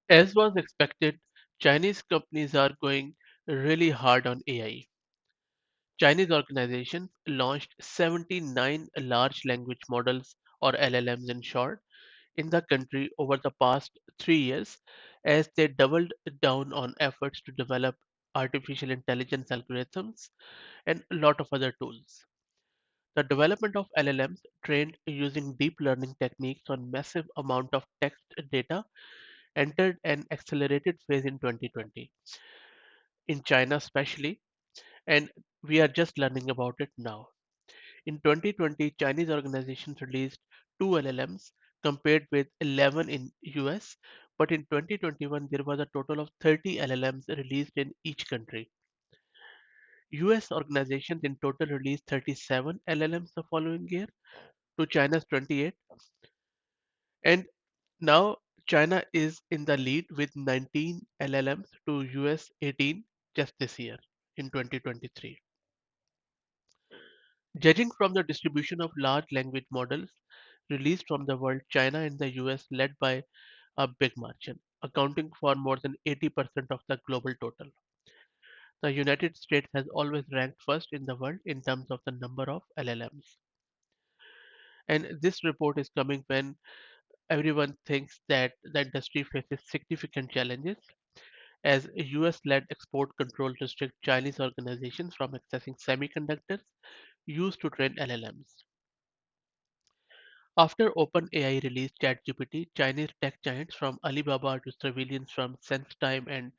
As was expected, Chinese companies are going really hard on AI. Chinese organizations launched 79 large language models, or LLMs in short, in the country over the past 3 years as they doubled down on efforts to develop artificial intelligence algorithms and a lot of other tools. The development of LLMs trained using deep learning techniques on massive amount of text data entered an accelerated phase in 2020, in China especially, and we are just learning about it now. In 2020, Chinese organizations released 2 LLMs compared with 11 in US, but in 2021 there was a total of 30 LLMs released in each country. US organizations in total released 37 LLMs the following year to China's 28, and now China is in the lead with 19 LLMs to US 18 just this year in 2023. Judging from the distribution of large language models released from the world, China and the US led by a big margin, accounting for more than 80% of the global total. The United States has always ranked first in the world in terms of the number of LLMs. And this report is coming when everyone thinks that the industry faces significant challenges as US-led export controls restrict Chinese organizations from accessing semiconductors used to train LLMs. After OpenAI released ChatGPT, Chinese tech giants from Alibaba to surveillance from SenseTime and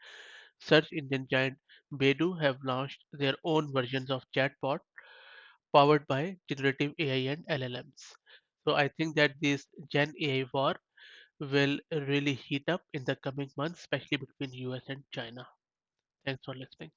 search engine giant Baidu have launched their own versions of chatbot powered by generative AI and LLMs. So I think that this Gen AI war will really heat up in the coming months, especially between US and China. Thanks for listening.